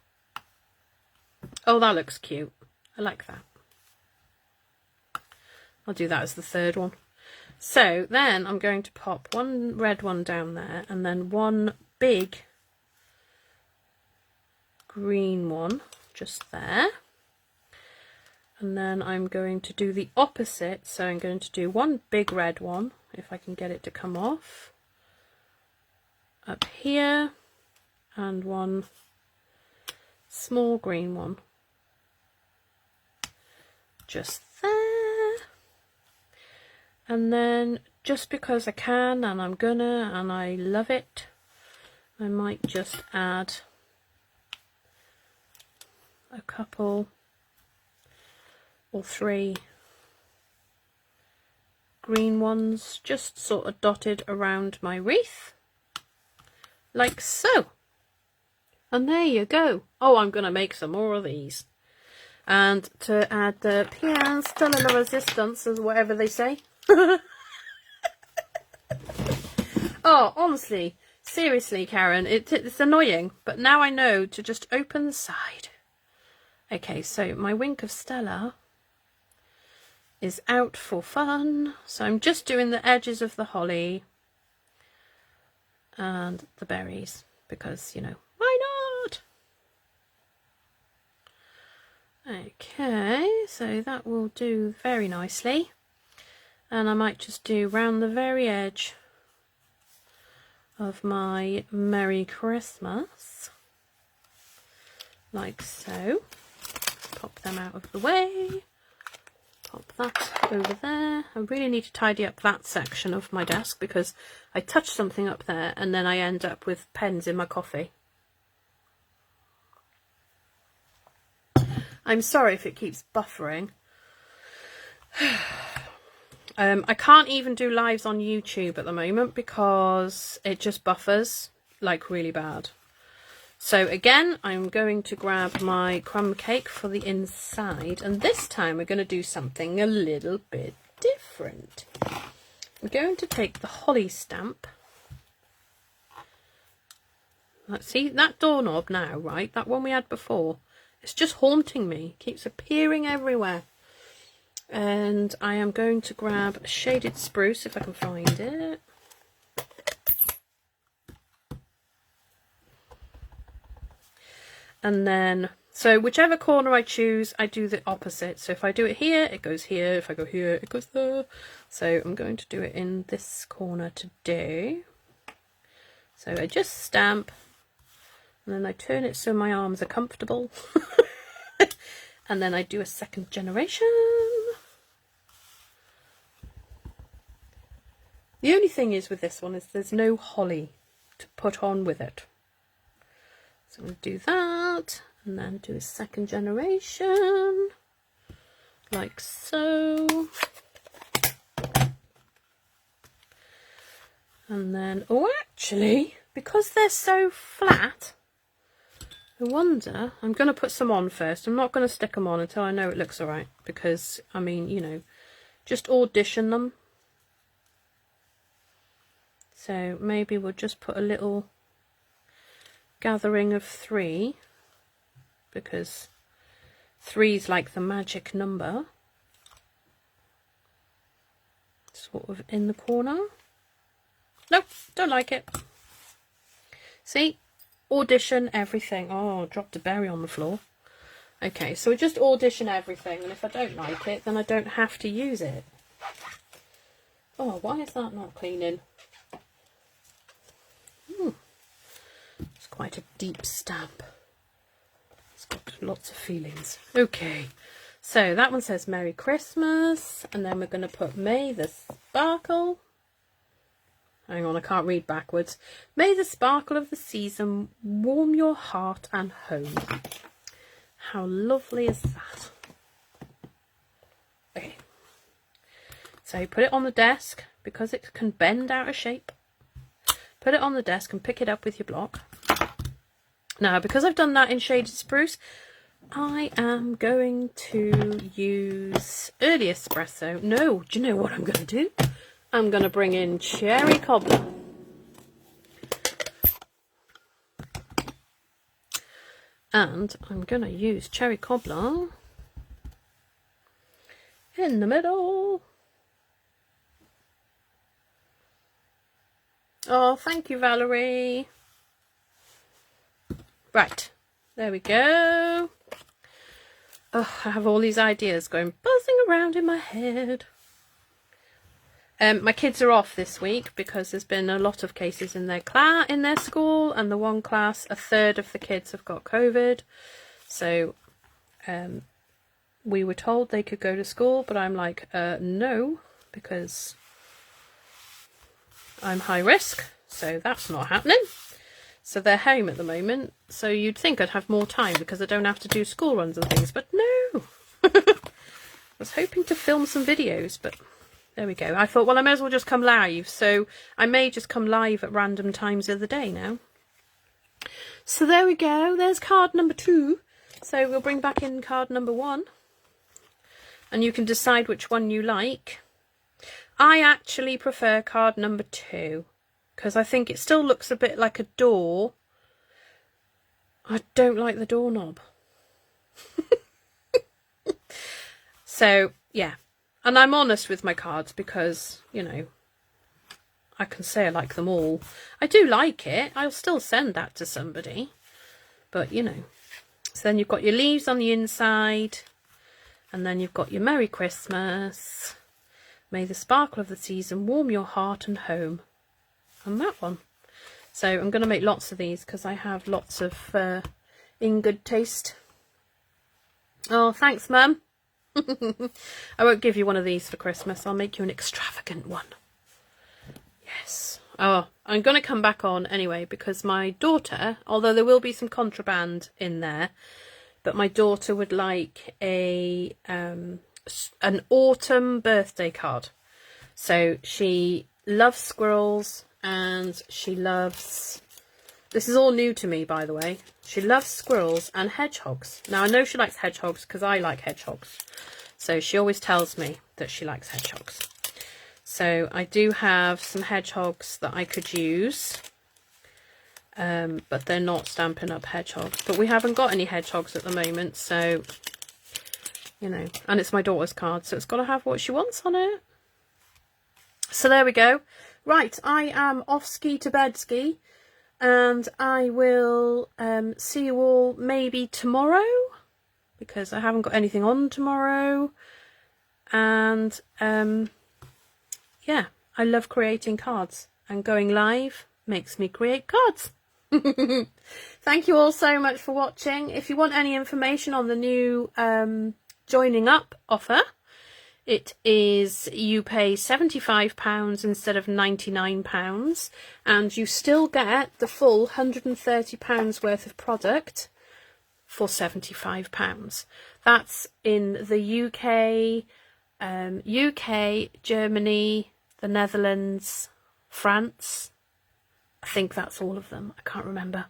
[SPEAKER 1] Oh, that looks cute. I like that. I'll do that as the third one. So then I'm going to pop one red one down there, and then one big green one just there. And then I'm going to do the opposite. So I'm going to do one big red one, if I can get it to come off, up here, and one small green one just there. And then, just because I can, and I'm gonna, and I love it, I might just add a couple or 3 green ones, just sort of dotted around my wreath, like so. And there you go. Oh, I'm gonna make some more of these. And to add the pièce de la résistance, or whatever they say. Oh, honestly, seriously, Karen, it's annoying, but now I know to just open the side. Okay, so my Wink of Stella is out for fun. So I'm just doing the edges of the holly and the berries because, you know, why not? Okay, so that will do very nicely. And I might just do round the very edge of my Merry Christmas, like so. Pop them out of the way. Pop that over there. I really need to tidy up that section of my desk because I touch something up there and then I end up with pens in my coffee. I'm sorry if it keeps buffering. I can't even do lives on YouTube at the moment because it just buffers like really bad. So again, I'm going to grab my crumb cake for the inside, and this time we're going to do something a little bit different. I'm going to take the holly stamp. Let's see that doorknob now, right? That one we had before. It's just haunting me. It keeps appearing everywhere. And I am going to grab shaded spruce if I can find it. And then, so whichever corner I choose, I do the opposite. So if I do it here, it goes here. If I go here, it goes there. So I'm going to do it in this corner today. So I just stamp, and then I turn it so my arms are comfortable. And then I do a second generation. The only thing is with this one is there's no holly to put on with it. So I'm going to do that, and then do a second generation, like so. And then, oh actually, because they're so flat, I wonder, I'm going to put some on first. I'm not going to stick them on until I know it looks alright, because, I mean, you know, just audition them. So maybe we'll just put a little gathering of 3, because 3's like the magic number. Sort of in the corner. Nope, don't like it. See? Audition everything. Oh, dropped a berry on the floor. Okay, so we just audition everything, and if I don't like it, then I don't have to use it. Oh, why is that not cleaning? It's quite a deep stamp. It's got lots of feelings. Okay, so that one says Merry Christmas, and then we're going to put May the Sparkle. Hang on, I can't read backwards. May the sparkle of the season warm your heart and home. How lovely is that? Okay. So you put it on the desk because it can bend out of shape. Put it on the desk and pick it up with your block. Now, because I've done that in shaded spruce, I am going to use early espresso. No, do you know what I'm going to do? I'm going to bring in cherry cobbler. And I'm going to use cherry cobbler in the middle. Oh, thank you, Valerie. Right, there we go. Oh, I have all these ideas going buzzing around in my head. My kids are off this week because there's been a lot of cases in their school, and the one class, a third of the kids have got COVID. So we were told they could go to school, but I'm like, no, because I'm high risk, so that's not happening. So they're home at the moment, so you'd think I'd have more time because I don't have to do school runs and things, but no. I was hoping to film some videos, but there we go. I thought, well, I may as well just come live, so I may just come live at random times of the day now. So there we go, there's card number 2. So we'll bring back in card number 1, and you can decide which one you like. I actually prefer card number 2. because I think it still looks a bit like a door. I don't like the doorknob. So, yeah. And I'm honest with my cards because, you know, I can say I like them all. I do like it. I'll still send that to somebody. But, you know. So then you've got your leaves on the inside. And then you've got your Merry Christmas. May the sparkle of the season warm your heart and home. And that one. So I'm going to make lots of these because I have lots of in good taste. Oh, thanks, Mum. I won't give you one of these for Christmas. I'll make you an extravagant one. Yes. Oh, I'm going to come back on anyway because my daughter, although there will be some contraband in there, but my daughter would like an autumn birthday card. So she loves squirrels and she loves... This is all new to me, by the way. She loves squirrels and hedgehogs. Now, I know she likes hedgehogs because I like hedgehogs. So she always tells me that she likes hedgehogs. So I do have some hedgehogs that I could use. But they're not Stampin' Up! Hedgehogs. But we haven't got any hedgehogs at the moment. So, you know. And it's my daughter's card. So it's got to have what she wants on it. So there we go. Right, I am off ski to bed ski. And I will see you all maybe tomorrow, because I haven't got anything on tomorrow. And yeah, I love creating cards, and going live makes me create cards. Thank you all so much for watching. If you want any information on the new joining up offer, it is, you pay £75 instead of £99, and you still get the full £130 worth of product for £75. That's in the UK, Germany, the Netherlands, France. I think that's all of them. I can't remember.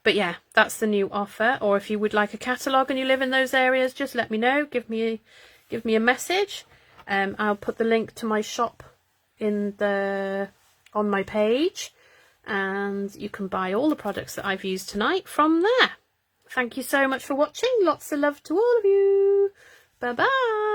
[SPEAKER 1] But yeah, that's the new offer. Or if you would like a catalogue and you live in those areas, just let me know. Give me a message. I'll put the link to my shop on my page, and you can buy all the products that I've used tonight from there. Thank you so much for watching. Lots of love to all of you. Bye bye.